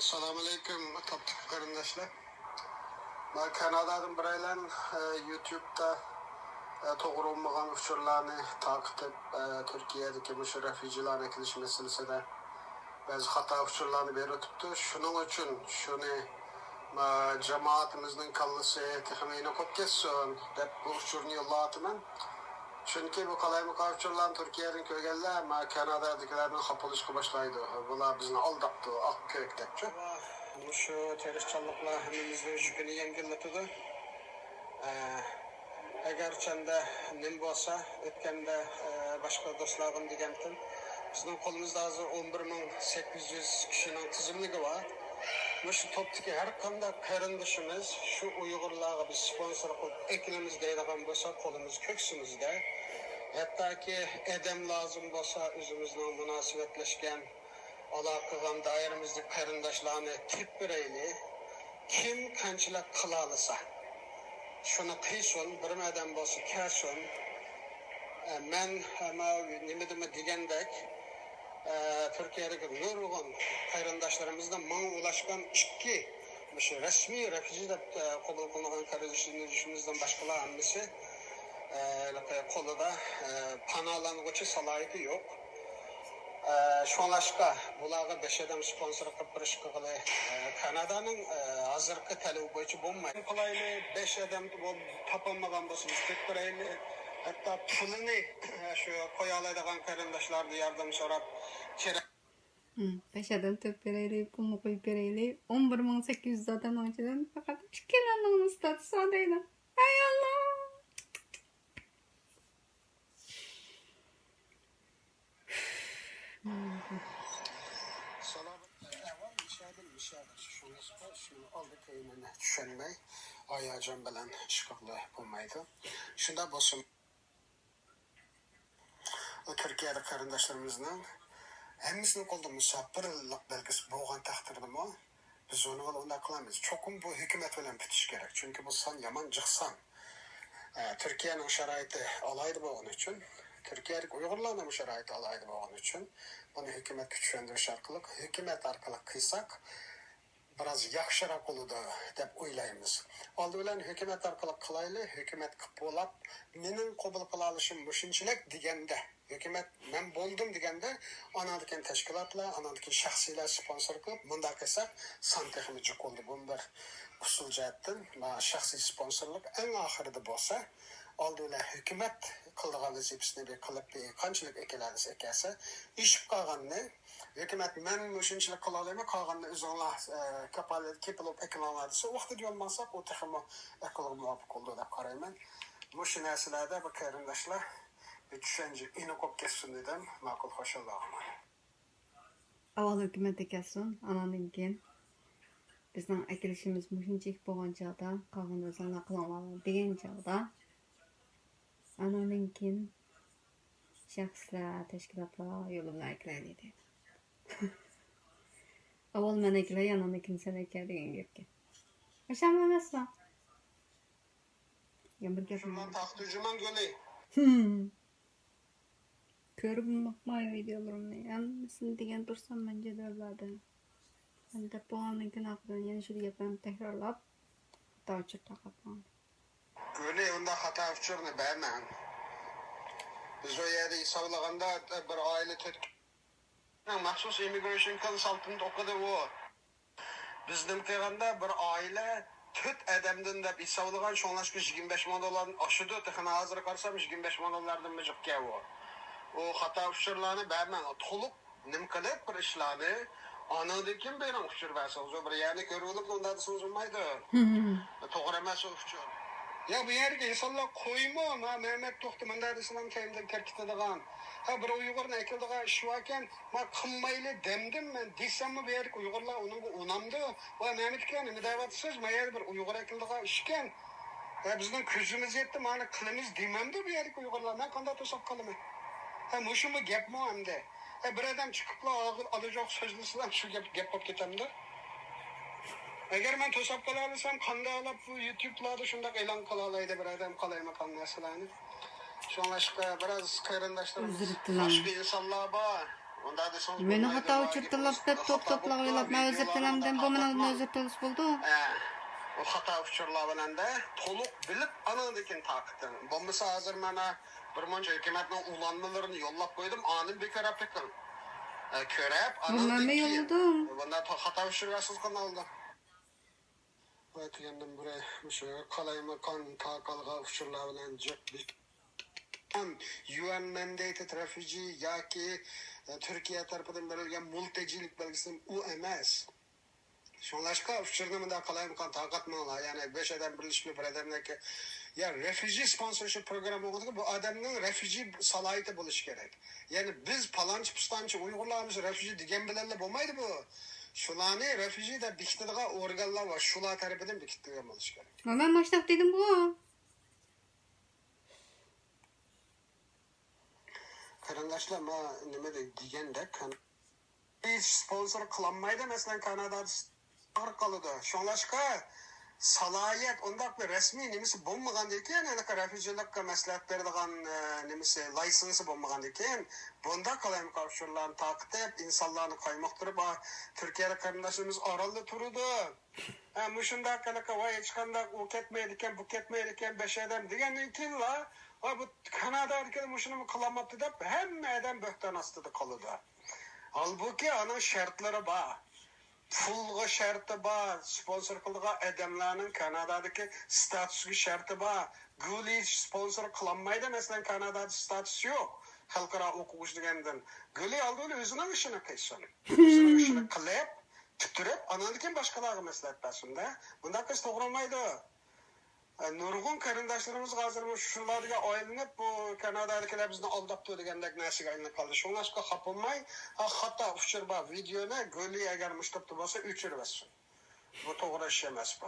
Assalamu alaikum tatlı kardeşler. Ben Kanada'dan biraylan YouTube'da to'g'ri bo'lmagan uchurlarni taqib Turkiyadagi mush refugielarni kelish masalasida ba'zi xato uchurlarni berib o'tibdi. Shuning uchun shuni jamoatimizning kallasi texnikani qo'yib ketsin deb bu uchurni yo'llayapman. Chunki bu qalaymi uchurlarni Turkiyadan ko'rganlar Kanadadagilarni xapolishga boshlaydi. Bular bizni aldabdi, oq ko'k debchi. Şu teröristçilikler hemimizde yükünü yengilletidi. Eğer çende nim bolsa, ötkende başka dostlarım degendim. Bizim kolumuzda hazır 11.800 kişinin tizimligi var. Şu toptaki her kanda karındışımız, şu Uygurlarga biz sponsor kılıp eklemimiz deydigan bolsa kolumuz köksümüzde. Hatta ki edem lazım bolsa özümüzden münasebetleşken alakadan dairemizdeki karındaşlarını tip bireyli kim kançılık kılalısa şunu kıysun bir meden bolsa kersun men nimedime degendek Türkiye'deki nurgun karındaşlarımızdan bana ulaşkan iki resmi refüji de kabul kılınan karındaşlarımızdan başkalar annesi konuda panalanıcı salayeti yok. Şonlaşqa bularga 5 adam sponsor qilib berish qilib Kanadaning hozirgi talabi bo'yicha bo'lmaydi. Qilayli 5 adam topolmagan bo'lsa biz tek birayli hatto pulini shu qo'ya oladigan qarindoshlardan yordam so'rab kerak. 5 adam topib beraylik, pulni qo'yib beraylik. 11.800 dan o'nchidan faqat 2 kiloni statusi odaydi. Ay Allah. Şunu aldık eğimini düşünmeyi ayacan bilen çıkıklı bulmaydı. Şunda bolsun Türkiye'de karındaşlarımızın hemmisini kolduğumuz bir yıllık belgesi boğan takdirdi mi? Biz onu onda kılamayız. Çokum bu hükümet bilen bitiş gerek. Çünkü bu san yaman çıksan. Türkiye'nin şaraiti alaydı bu onun için. Türkiye'deki Uygurlarının şaraiti alaydı bu onun için. Bunu hükümet güçlendiriş arkalık, hükümet arkalık kıysak biraz yaxşırak oludu deb o'ylaymiz. Oldi bilan hukumat orqali qilayli, hukumat qilib bo'lib, mening qabul qila olishim mushunchalik deganda, hukumat men bo'ldim deganda, anadagi tashkilotlar, anadagi shaxsiylar sponsor qilib, bunda qilsak, son texnik bo'ldi. Bu bir usul jihatdan va shaxsiy sponsorlik eng oxirida bo'lsa, oldi bilan hukumat qildigan vazifasini qilib, qanchalik ekalasa, ish qolganini hükümet men şunçılık kılalıyım, kağanlı üzerine kapalı kepilop ekranlar dese, o vakti olmazsa o texmi ekoloji muvaffak oldu da karayım. Bu şinesilerde bu karındaşlar bir düşünce inokop kessin dedim, makul hoş Allah'ım. Avval hükümete gelsin, ananın keyin bizden ekilişimiz müşünçik boğan çağda, kağında sana kılanlarla degen çağda, ananın keyin şahslar, teşkilatlar yoluna ekleniydi. Avval men ekilay, anan ekin sen ekler degen gepke. Aşam emasmi? Yan bir gapim. Şundan taxtıcıman göle. Körüp bakmay videolarımni. Yanlısını degen tursam men jadvallarda. Ben de boğanınkin hakkında yeni şu gaplarni tekrarlap, hata uçur taqatmam. Göle onda hata uçurni bermem. Biz o yerde hisablaganda bir aile maxsus immigration consultant okudu o. Bizden keganda bir aile tüt adamdan da hisaplagan şonlaşkı 25 milyon dolardan aşıdı. Texana hazır qarsam 25 milyon dolardan mıcık ke o. O hata uçurlarını bermen. Toluk nim qilib bir ishlarni anadaki benim uçur versanız o bir yerni görülüp onda da sözülmaydı. To'g'ri emas o uçur. Ya bu yerga insonlar qo'yma, Mehmet to'xti menda islom kayimdan kirkitadigan. Ha bir Uyg'urni ekildigan ish ekan, men qilmayli demdim men desammi bu yerga Uyg'urlar uningga unamdi. Va Mehmet ekan nima deyapsiz? Men yer bir Uyg'ur ekildigan ish ekan. Ha bizning ko'zimiz yetdi, meni qilamiz demamdi bu yerga Uyg'urlar. Men qanday to'sab qolaman? Ha mushumi gapmi endi? Ha bir odam chiqiblar og'ir olajoq so'zlasam shu gap bo'lib ketamdi. Eğer ben to'sab qola olsam, qanday olib bu YouTube'larda shunday e'lon qila olaydi bir odam qalaymi narsalarni. Shunlashqa biraz qarindoshlarimiz, boshqa insonlar bor. Onda desangiz Meni bo'lmaydi, xato va uchirtirib bu deb xato to'p-to'plab bo'pti, o'ylab men o'zir videolarni tilamdan bu meni tarqatmang. o'zir tilish bo'ldi. O xato uchurlar bilan da to'liq bilib anandikin taqdim. Bo'lmasa hozir mana bir muncha hukumatning ulanmalarini yo'llab qo'ydim, ani bekor aplikam. Ko'rib, Bu men mi yolladim? Bunda xato uchurasiz qanday oldi? Aytgandim buraya o'sha qalaymakon taqalga uchurlar bilan jiqlik. UN mandated refugee yoki Turkiya tomonidan berilgan multijilik belgisi u emas. Şunlaşka uçurdu mu da qalaymakon taqatmanglar. Yani 5 adam birleşip bir adamdaki ya refugee sponsorship programı oldu ki bu adamın refugee salayeti buluş gerek. Yani biz palançı pistançı Uygurlarımız refugee digen bilenle bulmaydı bu. Şulani refugee de biktidiğe organlar var. Şular tarafından biktidiğe buluş gerek. Men başlap dedim bu. Qarindoshlar, men nima deganda hech sponsor qilinmaydi, masalan Kanadada qoladi. Shunlashqa salohiyat undaq bir rasmiy nimasi bo'lmagandan keyin, anaqa refujiyalikka maslahat beradigan nimasi laysensi bo'lmagandan keyin, bunda qalaymi qarshılarni taqib, insonlarni qaymoqtirib, Turkiyada qarindoshimiz orolda turadi. Mushunda qanaqa voy hech qanday u ketmaydi ekan, bu ketmaydi ekan, 5 odam degandan keyin bu Kanada'daki muşunu kılamaptı da hem adam böhtan astı da kalıdı. Halbuki ana şartları var. Pulga şartı var. Sponsor kıldığı adamların Kanada'daki statüsü şartı var. Guli sponsor kılanmaydı. Mesela Kanada'da statüs yok. Halkara okuş degenden. Guli aldı öyle özünün işini kıysın. Özünün işini kılıp, tüttürüp, anadaki başkalarına meslek basında. Bunda kız doğramaydı. Nurgun qarindoshlarimiz hozir shularga oylanib bu Kanadadagilar bizni aldabdi degandek narsaga aylanib qoldi. Shunlashqa xapolmay, xato uchur bor videoni g'oli agar mushtibdi bo'lsa o'chirib olsin. Bu to'g'ri ish emas bu.